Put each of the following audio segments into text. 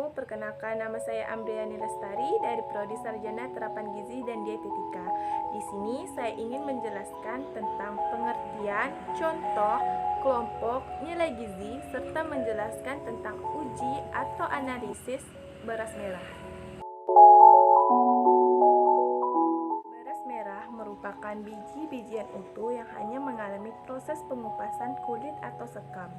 Assalamualaikum, perkenalkan nama saya Amriani Lestari dari Prodi Sarjana Terapan Gizi dan Dietetika. Di sini saya ingin menjelaskan tentang pengertian, contoh, kelompok, nilai gizi, serta menjelaskan tentang uji atau analisis beras merah. Beras merah merupakan biji-bijian utuh yang hanya mengalami proses pengupasan kulit atau sekam.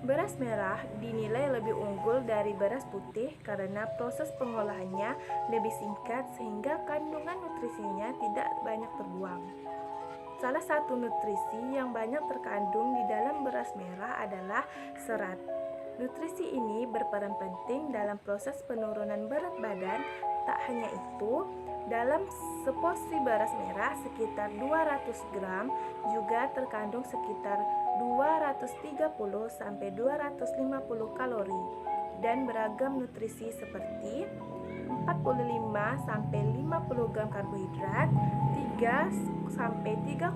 Beras merah dinilai lebih unggul dari beras putih karena proses pengolahannya lebih singkat sehingga kandungan nutrisinya tidak banyak terbuang. Salah satu nutrisi yang banyak terkandung di dalam beras merah adalah serat. Nutrisi ini berperan penting dalam proses penurunan berat badan. Tak hanya itu, dalam seporsi beras merah sekitar 200 gram juga terkandung sekitar 230-250 kalori dan beragam nutrisi seperti 45-50 gram karbohidrat, 3-3,5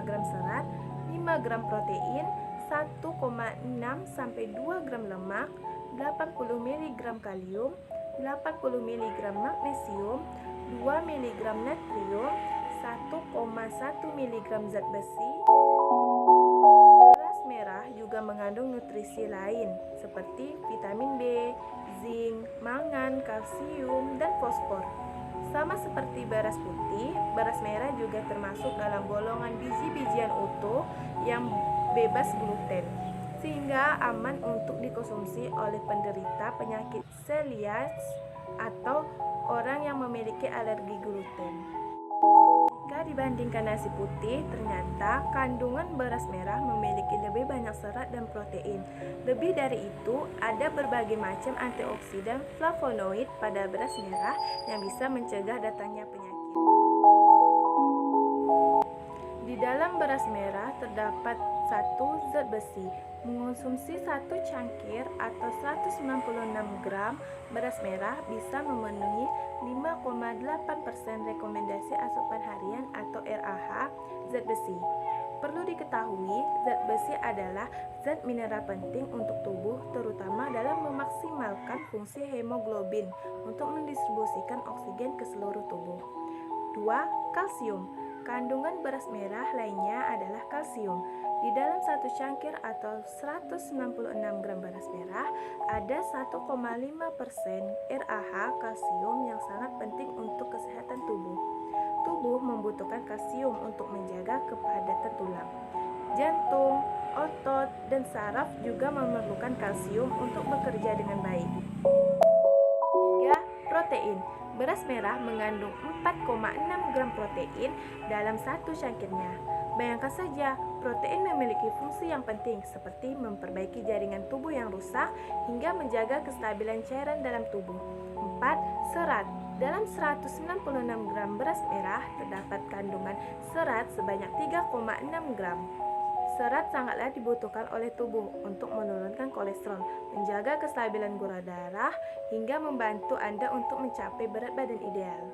gram serat, 5 gram protein, 1,6-2 gram lemak, 80 mg kalium, 80 mg magnesium, 2 mg natrium, 1,1 mg zat besi. Beras merah juga mengandung nutrisi lain seperti vitamin B, zinc, mangan, kalsium, dan fosfor. Sama seperti beras putih, beras merah juga termasuk dalam golongan biji-bijian utuh yang bebas gluten, sehingga aman untuk dikonsumsi oleh penderita penyakit celiac atau orang yang memiliki alergi gluten. Jika dibandingkan nasi putih, ternyata kandungan beras merah memiliki lebih banyak serat dan protein. Lebih dari itu, ada berbagai macam antioksidan flavonoid pada beras merah yang bisa mencegah datangnya penyakit. Di dalam beras merah terdapat satu zat besi. Mengonsumsi satu cangkir atau 196 gram beras merah bisa memenuhi 5,8% rekomendasi asupan harian atau RAH zat besi. Perlu diketahui, zat besi adalah zat mineral penting untuk tubuh, terutama dalam memaksimalkan fungsi hemoglobin untuk mendistribusikan oksigen ke seluruh tubuh. 2. Kalsium. Kandungan beras merah lainnya adalah kalsium. Di dalam satu cangkir atau 196 gram beras merah ada 1,5% RAH kalsium yang sangat penting untuk kesehatan tubuh. Tubuh membutuhkan kalsium untuk menjaga kepadatan tulang. Jantung, otot, dan saraf juga memerlukan kalsium untuk bekerja dengan baik. 3. Protein. Beras merah mengandung 4,6 gram protein dalam satu cangkirnya. Bayangkan saja, protein memiliki fungsi yang penting seperti memperbaiki jaringan tubuh yang rusak hingga menjaga kestabilan cairan dalam tubuh. 4. Serat. Dalam 196 gram beras merah terdapat kandungan serat sebanyak 3,6 gram. Serat sangatlah dibutuhkan oleh tubuh untuk menurunkan kolesterol, menjaga kestabilan gula darah, hingga membantu Anda untuk mencapai berat badan ideal.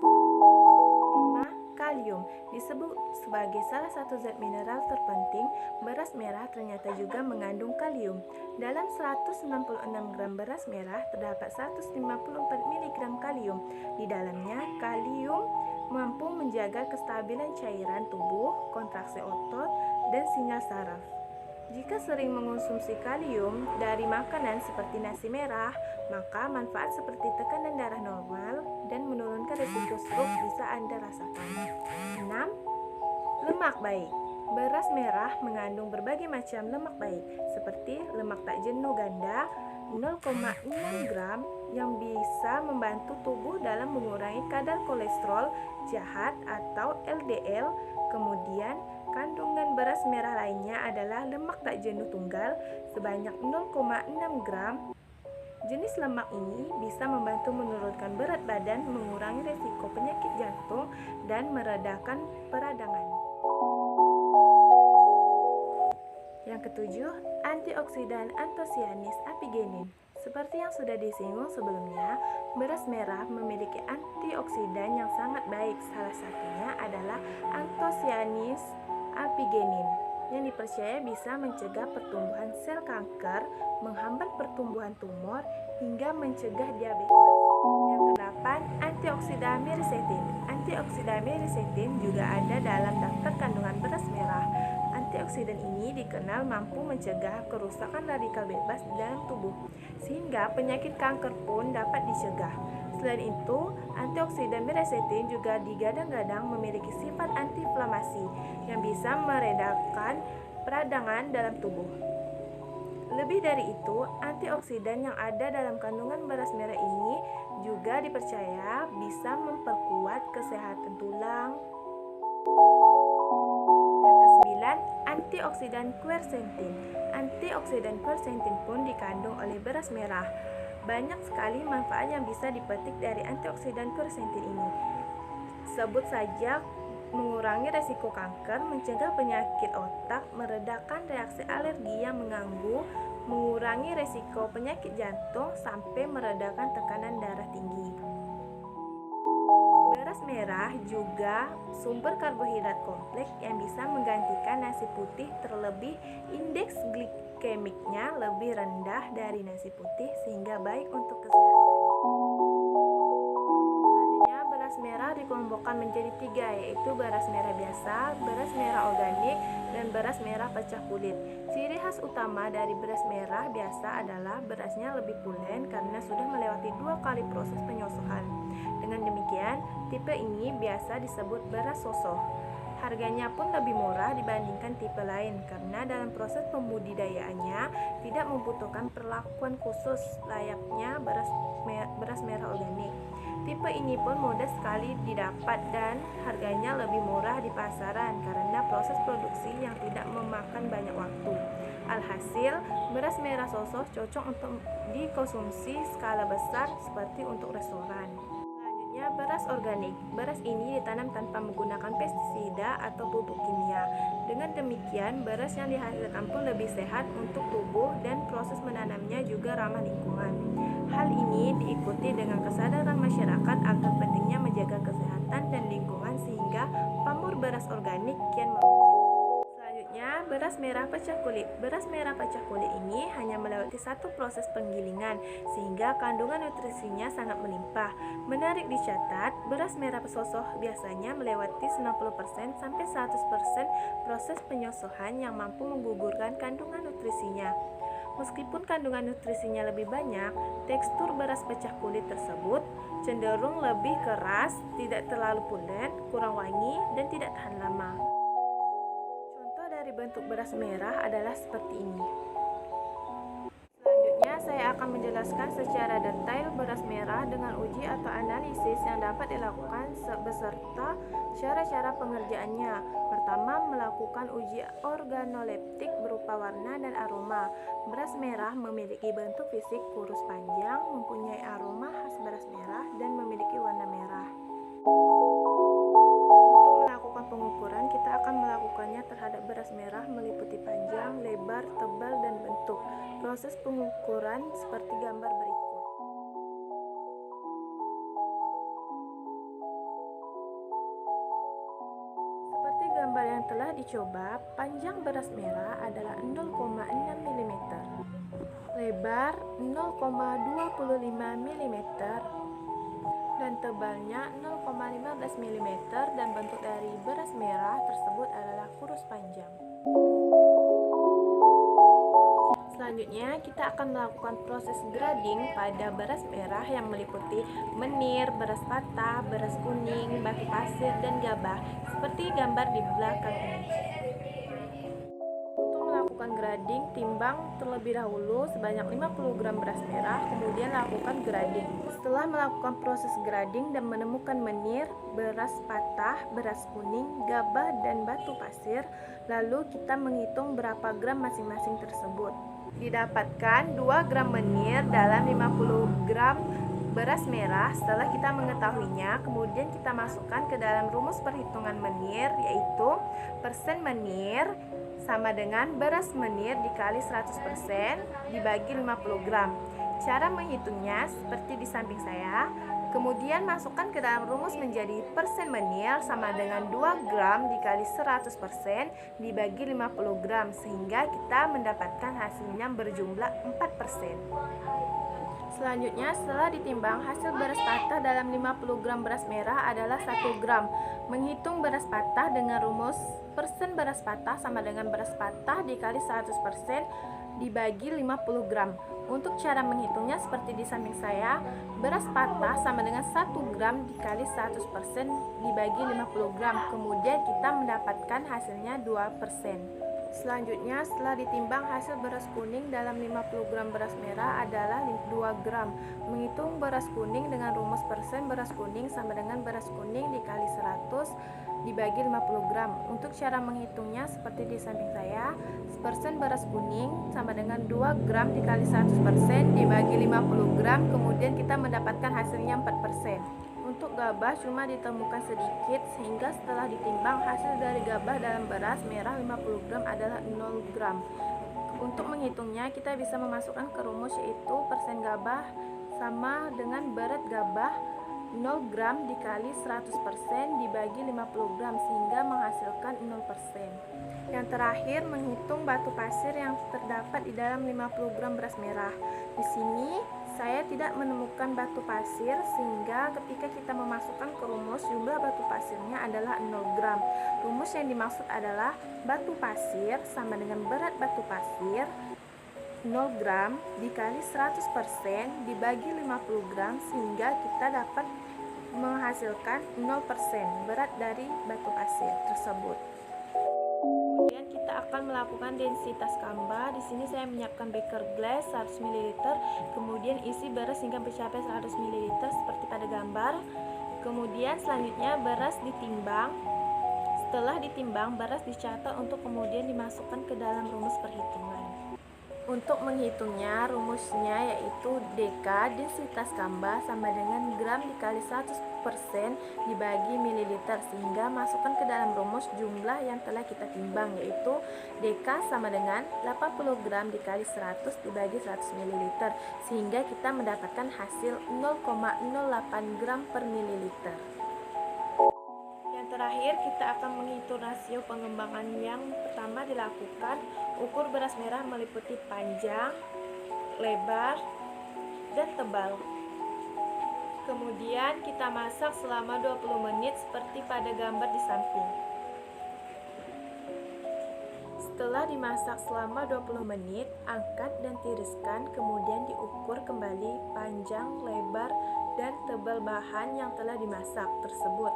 5. Kalium. Disebut sebagai salah satu zat mineral terpenting, beras merah ternyata juga mengandung kalium. Dalam 196 gram beras merah terdapat 154 mg kalium. Di dalamnya, kalium mampu menjaga kestabilan cairan tubuh, kontraksi otot, dan sinyal saraf. Jika sering mengonsumsi kalium dari makanan seperti nasi merah, maka manfaat seperti tekanan darah normal dan menurunkan risiko stroke bisa Anda rasakan. 6. Lemak baik. Beras merah mengandung berbagai macam lemak baik, seperti lemak tak jenuh ganda 0,6 gram yang bisa membantu tubuh dalam mengurangi kadar kolesterol jahat atau LDL. Kemudian, kandungan beras merah lainnya adalah lemak tak jenuh tunggal sebanyak 0,6 gram. Jenis lemak ini bisa membantu menurunkan berat badan, mengurangi risiko penyakit jantung, dan meredakan peradangan. Yang ketujuh, antioksidan antosianis apigenin. Seperti yang sudah disinggung sebelumnya, beras merah memiliki antioksidan yang sangat baik. Salah satunya adalah antosianis apigenin. yang dipercaya bisa mencegah pertumbuhan sel kanker, menghambat pertumbuhan tumor, hingga mencegah diabetes. Yang kedelapan, antioksidan mirisetin. Antioksidan mirisetin juga ada dalam daftar kandungan beras merah. Antioksidan ini dikenal mampu mencegah kerusakan radikal bebas dalam tubuh, sehingga penyakit kanker pun dapat dicegah. Selain itu, antioksidan mirisetin juga digadang-gadang memiliki sifat antiinflamasi yang bisa meredakan peradangan dalam tubuh. Lebih dari itu, antioksidan yang ada dalam kandungan beras merah ini juga dipercaya bisa memperkuat kesehatan tulang. Yang kesembilan, antioksidan quercetin. Antioksidan quercetin pun dikandung oleh beras merah. Banyak sekali manfaat yang bisa dipetik dari antioksidan quercetin ini. Sebut saja mengurangi resiko kanker, mencegah penyakit otak, meredakan reaksi alergi yang mengganggu, mengurangi resiko penyakit jantung, sampai meredakan tekanan darah tinggi. Beras merah juga sumber karbohidrat kompleks yang bisa menggantikan nasi putih, terlebih indeks glikemiknya lebih rendah dari nasi putih sehingga baik untuk kesehatan. Selanjutnya, beras merah dikelompokkan menjadi 3, yaitu beras merah biasa, beras merah organik, dan beras merah pecah kulit. Ciri khas utama dari beras merah biasa adalah berasnya lebih pulen karena sudah melewati 2 kali proses penyosohan. Dengan demikian, tipe ini biasa disebut beras sosoh. Harganya pun lebih murah dibandingkan tipe lain karena dalam proses pembudidayaannya tidak membutuhkan perlakuan khusus layaknya beras merah organik. Tipe ini pun mudah sekali didapat dan harganya lebih murah di pasaran karena proses produksi yang tidak memakan banyak waktu. Alhasil, beras merah sosoh cocok untuk dikonsumsi skala besar seperti untuk restoran. Selanjutnya, beras organik. Beras ini ditanam tanpa menggunakan pestisida atau pupuk kimia. Dengan demikian, beras yang dihasilkan pun lebih sehat untuk tubuh dan proses menanamnya juga ramah lingkungan. Hal ini diikuti dengan kesadaran masyarakat akan pentingnya menjaga kesehatan dan lingkungan sehingga pamor beras organik kian merokok. Selanjutnya, beras merah pecah kulit. Beras merah pecah kulit ini hanya melewati 1 proses penggilingan sehingga kandungan nutrisinya sangat melimpah. Menarik dicatat, beras merah sosoh biasanya melewati 90% sampai 100% proses penyosohan yang mampu menggugurkan kandungan nutrisinya. Meskipun kandungan nutrisinya lebih banyak, tekstur beras pecah kulit tersebut cenderung lebih keras, tidak terlalu pulen, kurang wangi, dan tidak tahan lama. Contoh dari bentuk beras merah adalah seperti ini. Selanjutnya, saya akan menjelaskan secara detail beras merah dengan uji atau analisis yang dapat dilakukan beserta cara-cara pengerjaannya. Pertama, melakukan uji organoleptik berupa warna dan aroma. Beras merah memiliki bentuk fisik kurus panjang, mempunyai aroma khas beras merah, dan memiliki warna merah. Untuk melakukan pengukuran, kita akan melakukannya terhadap beras merah meliputi panjang, lebar, tebal, dan bentuk. Proses pengukuran seperti gambar berikut. Seperti gambar yang telah dicoba, panjang beras merah adalah 0,6 mm, lebar 0,25 mm, dan tebalnya 0,15 mm, dan bentuk dari beras merah tersebut adalah kurus panjang. Selanjutnya, kita akan melakukan proses grading pada beras merah yang meliputi menir, beras patah, beras kuning, batu pasir, dan gabah, seperti gambar di belakang ini. Untuk melakukan grading, timbang terlebih dahulu sebanyak 50 gram beras merah, kemudian lakukan grading. Setelah melakukan proses grading dan menemukan menir, beras patah, beras kuning, gabah, dan batu pasir, lalu kita menghitung berapa gram masing-masing tersebut. Didapatkan 2 gram menir dalam 50 gram beras merah. Setelah kita mengetahuinya, kemudian kita masukkan ke dalam rumus perhitungan menir, yaitu persen menir sama dengan beras menir dikali 100% dibagi 50 gram. Cara menghitungnya seperti di samping saya. Kemudian masukkan ke dalam rumus menjadi persen menil sama dengan 2 gram dikali 100% dibagi 50 gram, sehingga kita mendapatkan hasilnya berjumlah 4%. Selanjutnya, setelah ditimbang, hasil beras patah dalam 50 gram beras merah adalah 1 gram. Menghitung beras patah dengan rumus persen beras patah sama dengan beras patah dikali 100% dibagi 50 gram. Untuk cara menghitungnya seperti di samping saya, beras patah sama dengan 1 gram dikali 100% dibagi 50 gram. Kemudian kita mendapatkan hasilnya 2%. Selanjutnya, setelah ditimbang, hasil beras kuning dalam 50 gram beras merah adalah 2 gram. Menghitung beras kuning dengan rumus persen beras kuning sama dengan beras kuning dikali 100 dibagi 50 gram. Untuk cara menghitungnya seperti di samping saya, persen beras kuning sama dengan 2 gram dikali 100% dibagi 50 gram, kemudian kita mendapatkan hasilnya 4%. Untuk gabah cuma ditemukan sedikit, sehingga setelah ditimbang hasil dari gabah dalam beras merah 50 gram adalah 0 gram. Untuk menghitungnya kita bisa memasukkan ke rumus, yaitu persen gabah sama dengan berat gabah 0 gram dikali 100% dibagi 50 gram, sehingga menghasilkan 0%. Yang terakhir, menghitung batu pasir yang terdapat di dalam 50 gram beras merah. Di sini saya tidak menemukan batu pasir, sehingga ketika kita memasukkan ke rumus, jumlah batu pasirnya adalah 0 gram. Rumus yang dimaksud adalah batu pasir sama dengan berat batu pasir 0 gram dikali 100% dibagi 50 gram, sehingga kita dapat menghasilkan 0% berat dari batu pasir tersebut. Kemudian kita akan melakukan densitas kamba. Di sini saya menyiapkan beker glass 100 ml, kemudian isi beras hingga mencapai 100 ml seperti pada gambar. Kemudian selanjutnya beras ditimbang. Setelah ditimbang, beras dicatat untuk kemudian dimasukkan ke dalam rumus perhitungan. Untuk menghitungnya, rumusnya yaitu DK densitas kamba sama dengan gram dikali 100% dibagi mililiter, sehingga masukkan ke dalam rumus jumlah yang telah kita timbang, yaitu DK sama dengan 80 gram dikali 100 dibagi 100 mililiter, sehingga kita mendapatkan hasil 0,08 gram per mililiter. Terakhir, kita akan menghitung rasio pengembangan. Yang pertama dilakukan, ukur beras merah meliputi panjang, lebar, dan tebal. Kemudian kita masak selama 20 menit seperti pada gambar di samping. Setelah dimasak selama 20 menit, angkat dan tiriskan, kemudian diukur kembali panjang, lebar, dan tebal bahan yang telah dimasak tersebut.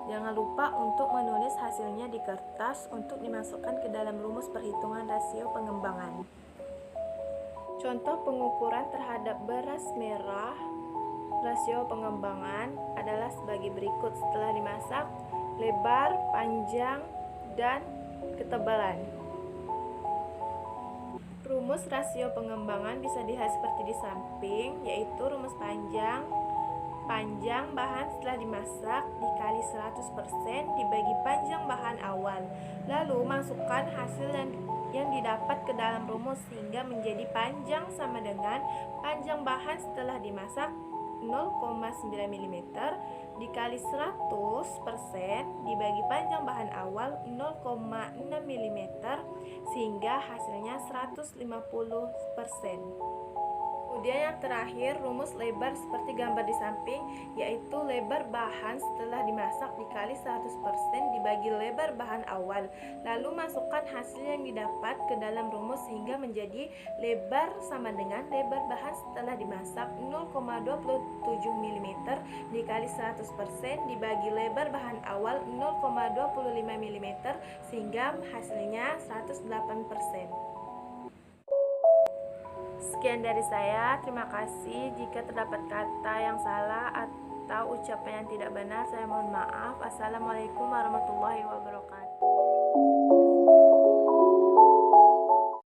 Jangan lupa untuk menulis hasilnya di kertas untuk dimasukkan ke dalam rumus perhitungan rasio pengembangan. Contoh pengukuran terhadap beras merah rasio pengembangan adalah sebagai berikut. Setelah dimasak, lebar, panjang, dan ketebalan. Rumus rasio pengembangan bisa dilihat seperti di samping, yaitu rumus panjang bahan setelah dimasak dikali 100% dibagi panjang bahan awal. Lalu masukkan hasil yang didapat ke dalam rumus, sehingga menjadi panjang sama dengan panjang bahan setelah dimasak 0,9 mm dikali 100% dibagi panjang bahan awal 0,6 mm, sehingga hasilnya 150%. Kemudian yang terakhir, rumus lebar seperti gambar di samping, yaitu lebar bahan setelah dimasak dikali 100% dibagi lebar bahan awal. Lalu masukkan hasil yang didapat ke dalam rumus, sehingga menjadi lebar sama dengan lebar bahan setelah dimasak 0,27 mm dikali 100% dibagi lebar bahan awal 0,25 mm, sehingga hasilnya 108%. Sekian dari saya, terima kasih. Jika terdapat kata yang salah atau ucapan yang tidak benar, saya mohon maaf. Assalamualaikum warahmatullahi wabarakatuh.